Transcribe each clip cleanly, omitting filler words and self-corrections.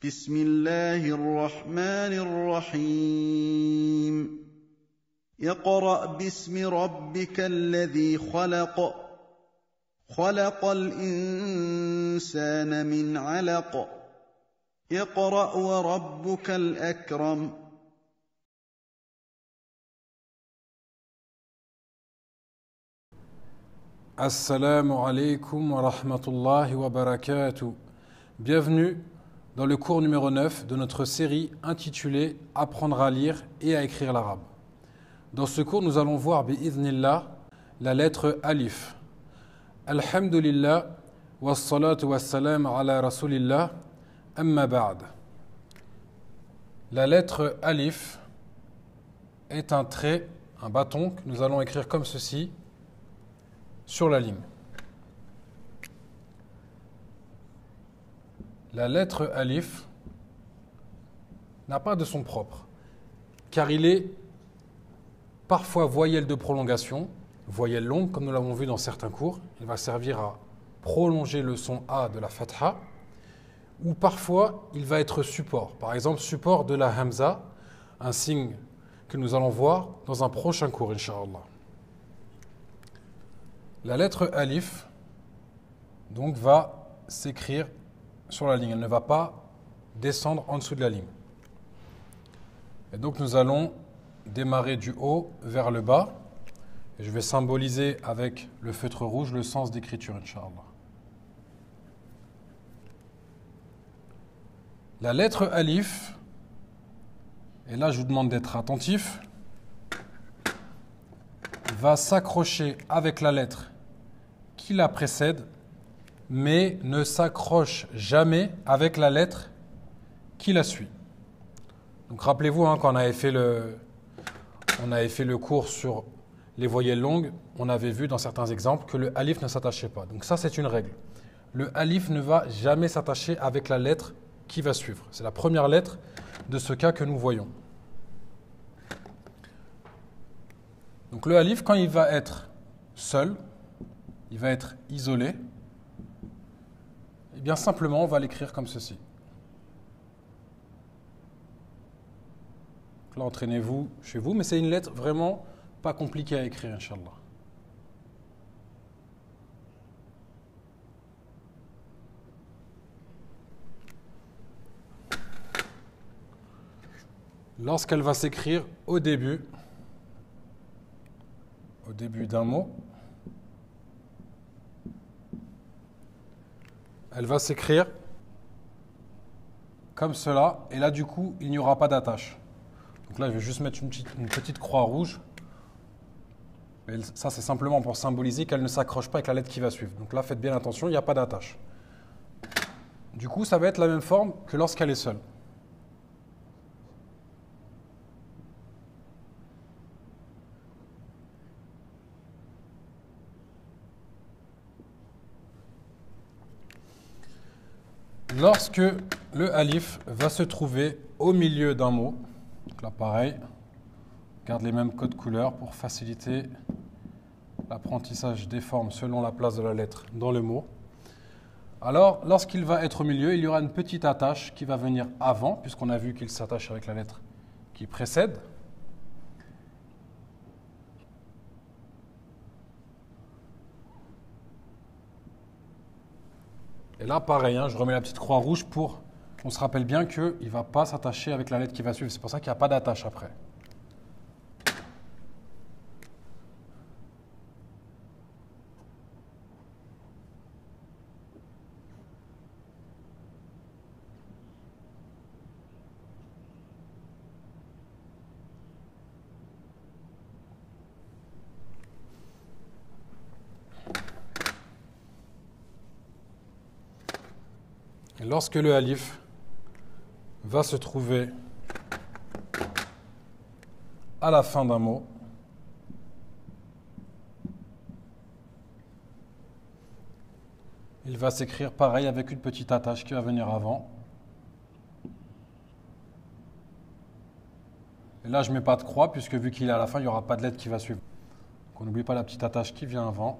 بسم الله الرحمن الرحيم اقرأ باسم ربك الذي خلق خلق الإنسان من علق اقرأ وربك الأكرم Assalamu alaikum wa rahmatullahi wa barakatuh. Bienvenue dans le cours numéro 9 de notre série intitulée Apprendre à lire et à écrire l'arabe. Dans ce cours, nous allons voir bi'idhnillah la lettre alif. Alhamdulillah wa salatu wa salam ala rasulillah amma ba'd. La lettre alif est un trait, un bâton que nous allons écrire comme ceci sur la ligne. La lettre alif n'a pas de son propre, car il est parfois voyelle de prolongation, voyelle longue, comme nous l'avons vu dans certains cours. Il va servir à prolonger le son A de la fatha, ou parfois il va être support. Par exemple, support de la hamza, un signe que nous allons voir dans un prochain cours, incha'Allah. La lettre alif donc va s'écrire sur la ligne, elle ne va pas descendre en dessous de la ligne. Et donc nous allons démarrer du haut vers le bas. Et je vais symboliser avec le feutre rouge le sens d'écriture, incha'Allah. La lettre alif, et là je vous demande d'être attentif, va s'accrocher avec la lettre qui la précède, mais ne s'accroche jamais avec la lettre qui la suit. Donc rappelez-vous, quand on avait fait le cours sur les voyelles longues, on avait vu dans certains exemples que le alif ne s'attachait pas. Donc ça, c'est une règle. Le alif ne va jamais s'attacher avec la lettre qui va suivre. C'est la première lettre de ce cas que nous voyons. Donc le alif, quand il va être seul, il va être isolé, et bien simplement on va l'écrire comme ceci. Donc là, entraînez-vous chez vous, mais c'est une lettre vraiment pas compliquée à écrire, Inch'Allah. Lorsqu'elle va s'écrire au début d'un mot, elle va s'écrire comme cela, et là du coup il n'y aura pas d'attache. Donc là je vais juste mettre une petite croix rouge, et ça c'est simplement pour symboliser qu'elle ne s'accroche pas avec la lettre qui va suivre. Donc là faites bien attention, il n'y a pas d'attache. Du coup ça va être la même forme que lorsqu'elle est seule. Lorsque le alif va se trouver au milieu d'un mot, donc là pareil, garde les mêmes codes couleurs pour faciliter l'apprentissage des formes selon la place de la lettre dans le mot. Alors, lorsqu'il va être au milieu, il y aura une petite attache qui va venir avant, puisqu'on a vu qu'il s'attache avec la lettre qui précède. Et là, pareil, je remets la petite croix rouge pour qu'on se rappelle bien qu'il ne va pas s'attacher avec la lettre qui va suivre. C'est pour ça qu'il n'y a pas d'attache après. Et lorsque le alif va se trouver à la fin d'un mot, il va s'écrire pareil avec une petite attache qui va venir avant. Et là, je ne mets pas de croix, puisque vu qu'il est à la fin, il n'y aura pas de lettre qui va suivre. Donc on n'oublie pas la petite attache qui vient avant.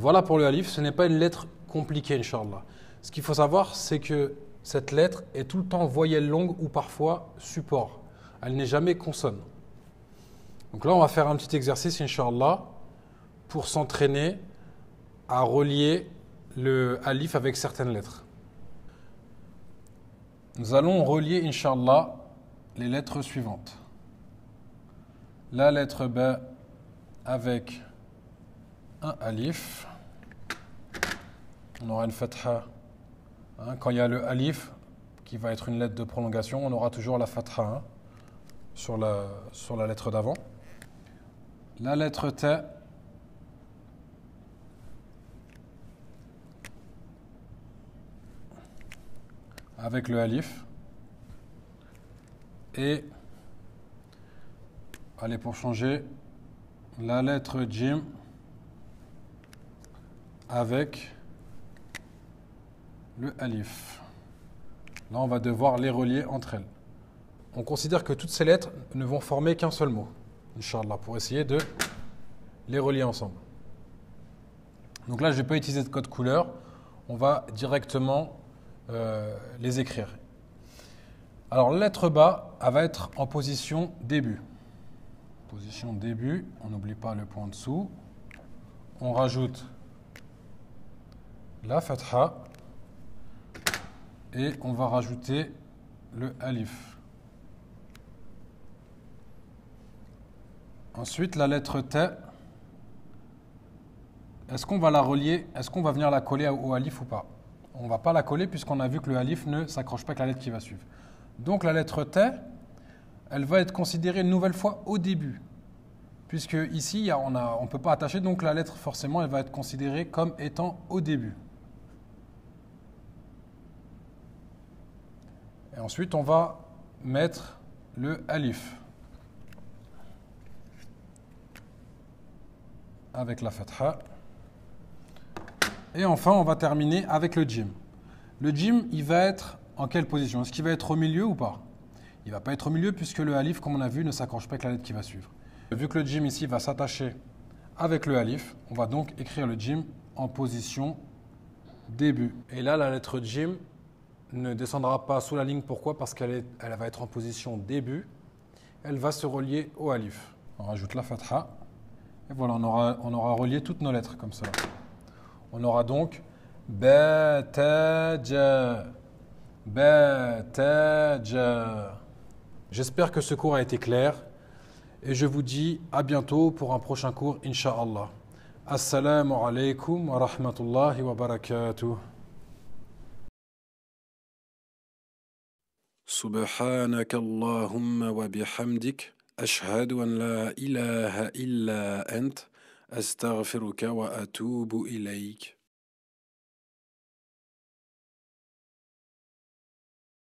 Voilà pour le alif, ce n'est pas une lettre compliquée, Inch'Allah. Ce qu'il faut savoir, c'est que cette lettre est tout le temps voyelle longue ou parfois support. Elle n'est jamais consonne. Donc là, on va faire un petit exercice, Inch'Allah, pour s'entraîner à relier le alif avec certaines lettres. Nous allons relier, Inch'Allah, les lettres suivantes. La lettre B avec un alif. On aura une fatha. Quand il y a le alif, qui va être une lettre de prolongation, on aura toujours la fatha sur la lettre d'avant. La lettre T avec le alif. Et, allez, pour changer, la lettre Jim avec le alif. Là, on va devoir les relier entre elles. On considère que toutes ces lettres ne vont former qu'un seul mot, Inch'Allah, pour essayer de les relier ensemble. Donc là, je ne vais pas utiliser de code couleur, on va directement les écrire. Alors, la lettre bas, elle va être en position début. Position début, on n'oublie pas le point dessous. On rajoute la fatha et on va rajouter le alif. Ensuite, la lettre T, est-ce qu'on va la relier, est-ce qu'on va venir la coller au alif ou pas? On ne va pas la coller puisqu'on a vu que le alif ne s'accroche pas avec la lettre qui va suivre. Donc la lettre T, elle va être considérée une nouvelle fois au début. Puisque ici, on ne peut pas attacher, donc la lettre, forcément, elle va être considérée comme étant au début. Et ensuite, on va mettre le alif avec la fatha. Et enfin, on va terminer avec le jim. Le jim, il va être en quelle position? Est-ce qu'il va être au milieu ou pas? Il ne va pas être au milieu puisque le alif, comme on a vu, ne s'accroche pas avec la lettre qui va suivre. Vu que le jim ici va s'attacher avec le alif, on va donc écrire le jim en position début. Et là, la lettre jim ne descendra pas sous la ligne. Pourquoi? Parce qu'elle va être en position début. Elle va se relier au alif. On rajoute la fatha. Et voilà, on aura relié toutes nos lettres comme ça. On aura donc ba, ta, ja. Ba, ta, ja. J'espère que ce cours a été clair. Et je vous dis à bientôt pour un prochain cours, Inch'Allah. Assalamu alaikum wa rahmatullahi wa barakatuh. سبحانك اللهم وبحمدك أشهد أن لا إله إلا أنت أستغفرك وأتوب إليك